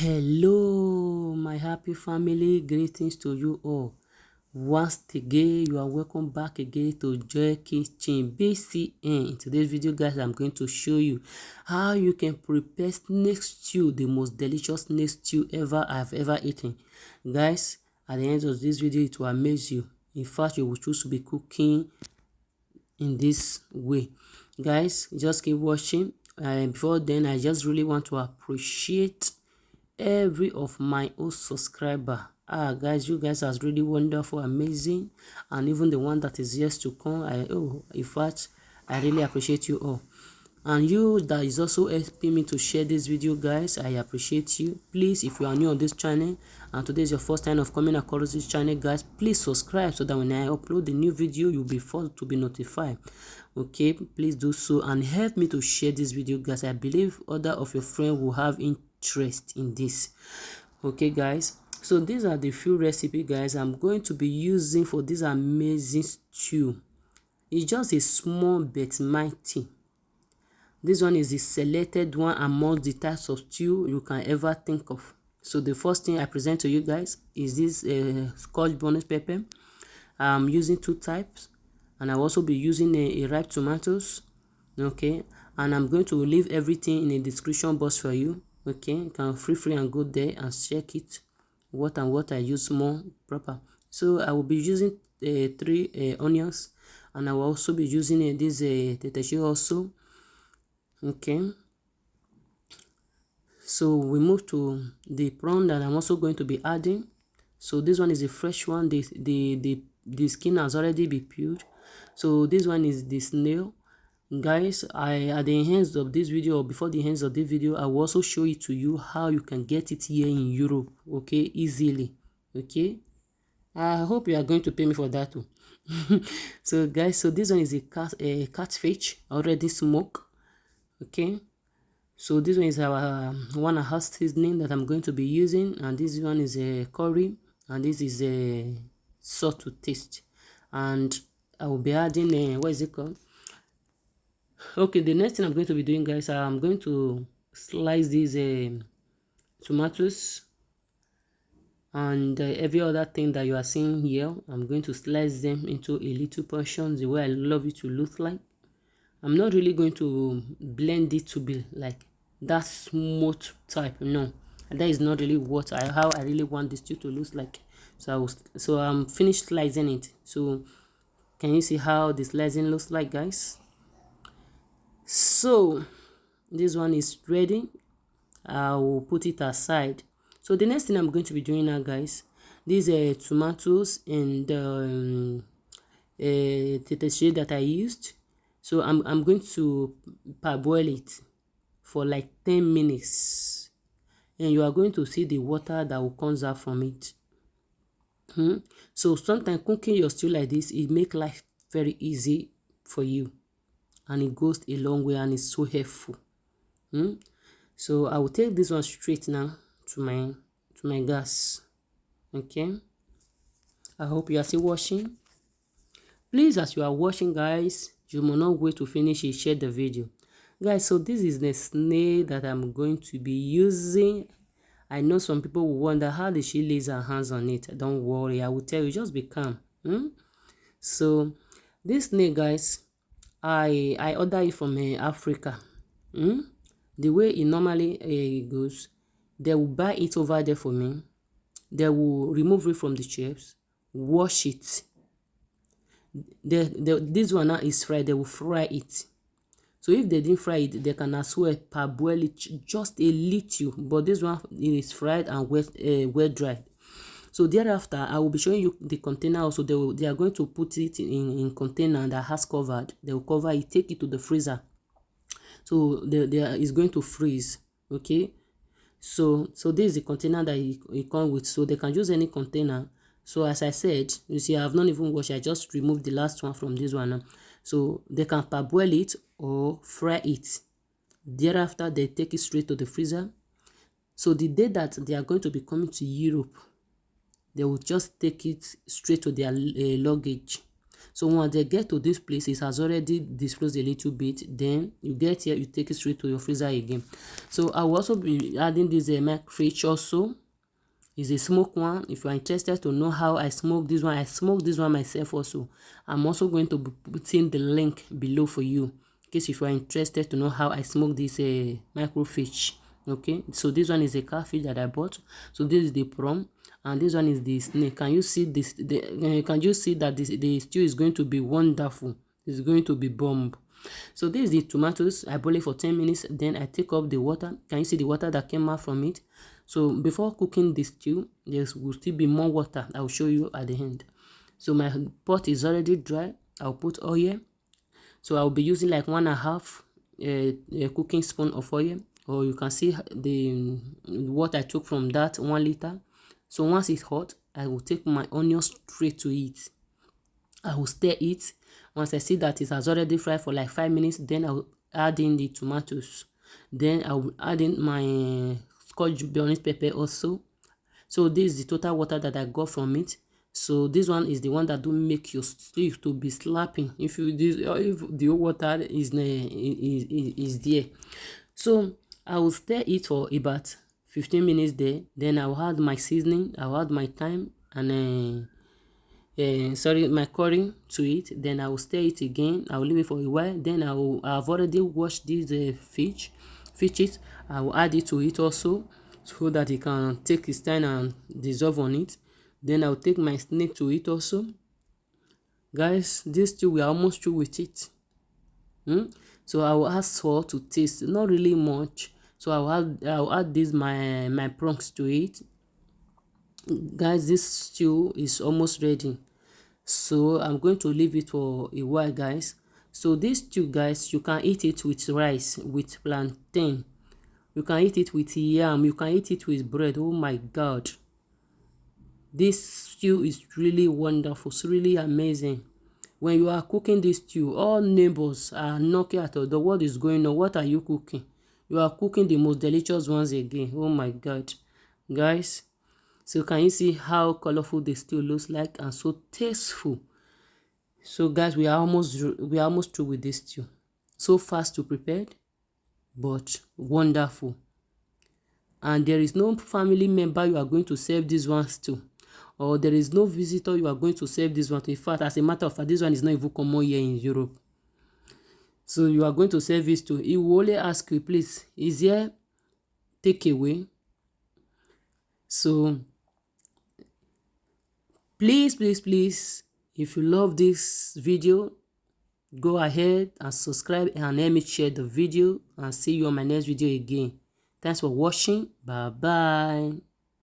Hello, my happy family. Greetings to you all. Once again, you are welcome back again to Joy Kitchen BCN. In today's video, guys, I'm going to show you how you can prepare snake stew, the most delicious snake stew I've ever eaten. Guys, at the end of this video, it will amaze you. In fact, you will choose to be cooking in this way. Guys, just keep watching. And before then, I just really want to appreciate every of my old subscriber. Guys, you guys are really wonderful, amazing, and even the one that is yet to come. In fact, I really appreciate you all. And you that is also helping me to share this video, guys, I appreciate you. Please, if you are new on this channel and today is your first time of coming across this channel, guys, please subscribe so that when I upload the new video, you'll be first to be notified. Okay, please do so and help me to share this video, guys. I believe other of your friends will have interest in this. Okay, guys, so these are the few recipes, guys, I'm going to be using for this amazing stew. It's just a small but mighty. This one is the selected one among the types of stew you can ever think of. So the first thing I present to you guys is this Scoch Bonnet pepper. I'm using two types, and I'll also be using a ripe tomatoes. Okay, and I'm going to leave everything in the description box for you. Okay, you can free and go there and check it what I use more proper. So I will be using 3 onions, and I will also be using this tete also. Okay, so we move to the prawn that I'm also going to be adding. So this one is a fresh one. The skin has already been peeled. So this one is the snail. Guys, at the end of this video, or before the end of this video, I will also show it to you how you can get it here in Europe, okay, easily. Okay, I hope you are going to pay me for that too. So guys, so this one is a catfish already smoked. Okay, so this one is our 1.5 seasoning that I'm going to be using, and this one is a curry, and this is a salt to taste. And I will be adding what is it called? Okay, the next thing I'm going to be doing, guys, I'm going to slice these tomatoes and every other thing that you are seeing here. I'm going to slice them into a little portions the way I love it to look like. I'm not really going to blend it to be like that smooth type. No, that is not really how I really want this stew to look like. So I'm finished slicing it. So can you see how the slicing looks like, guys? So this one is ready. I will put it aside. So the next thing I'm going to be doing now, guys, these tomatoes and tete that I used. So I'm going to parboil it for like 10 minutes, and you are going to see the water that will come out from it. So sometimes cooking your stew like this, it makes life very easy for you, and it goes a long way, and it's so helpful. So I will take this one straight now to my gas. Okay, I hope you are still watching. Please, as you are watching, guys, you must not wait to finish and share the video, guys. So this is the snail that I'm going to be using. I know some people will wonder how did she lay her hands on it. Don't worry, I will tell you, just be calm. So this snail, guys, I order it from Africa. The way it normally goes, they will buy it over there for me. They will remove it from the chips, wash it. This one now is fried. They will fry it. So if they didn't fry it, they can as well parboil it just a little. But this one is fried and wet dried. So thereafter, I will be showing you the container also. They are going to put it in container that has covered. They will cover it, take it to the freezer. So is going to freeze. Okay. So this is the container that it comes with. So they can use any container. So as I said, you see, I have not even washed. I just removed the last one from this one. So they can parboil it or fry it. Thereafter, they take it straight to the freezer. So the day that they are going to be coming to Europe, they will just take it straight to their luggage. So once they get to this place, it has already disclosed a little bit. Then you get here, you take it straight to your freezer again. So I will also be adding this Mackerel Fish also. Is a smoked one. If you are interested to know how I smoke this one, I smoke this one myself also. I'm also going to be putting the link below for you, in case if you are interested to know how I smoke this Mackerel Fish. Okay, so this one is a catfish that I bought. So this is the prawn, and this one is the snail. Can you see this? Can you see that the stew is going to be wonderful? It's going to be bomb. So this is the tomatoes. I boil it for 10 minutes. Then I take up the water. Can you see the water that came out from it? So before cooking the stew, there will still be more water. I will show you at the end. So my pot is already dry. I'll put oil. So I'll be using like 1.5 cooking spoon of oil. Or you can see the what I took from that 1 liter. So once it's hot, I will take my onions straight to it. I will stir it. Once I see that it has already fried for like 5 minutes, then I will add in the tomatoes. Then I will add in my Scoch Bonnet pepper also. So this is the total water that I got from it. So this one is the one that do make your stew to be slapping. If the water is there. So I will stir it for about 15 minutes there. Then I will add my seasoning. I will add my thyme and my curry to it. Then I will stir it again. I will leave it for a while. Then I've already washed these fishes. I will add it to it also, so that it can take its time and dissolve on it. Then I'll take my snail to it also. Guys, this stew we are almost through with it. So I will add salt to taste, not really much. So I'll add this my prawns to it. Guys, this stew is almost ready. So I'm going to leave it for a while, guys. So this stew, guys, you can eat it with rice, with plantain. You can eat it with yam. You can eat it with bread. Oh my God. This stew is really wonderful. It's really amazing. When you are cooking this stew, all neighbors are knocking at the door. What is going on? What are you cooking? You are cooking the most delicious ones again. Oh my God. Guys, so can you see how colorful the stew looks like and so tasteful? So guys, we are almost through with this stew. So fast to prepare, but wonderful. And there is no family member you are going to serve these ones to, or there is no visitor you are going to serve this one to. In fact, as a matter of fact, this one is not even common here in Europe. So you are going to serve this to. He will only ask you, please, is there takeaway? So please, if you love this video, go ahead and subscribe and let me share the video, and see you on my next video again. Thanks for watching. Bye bye.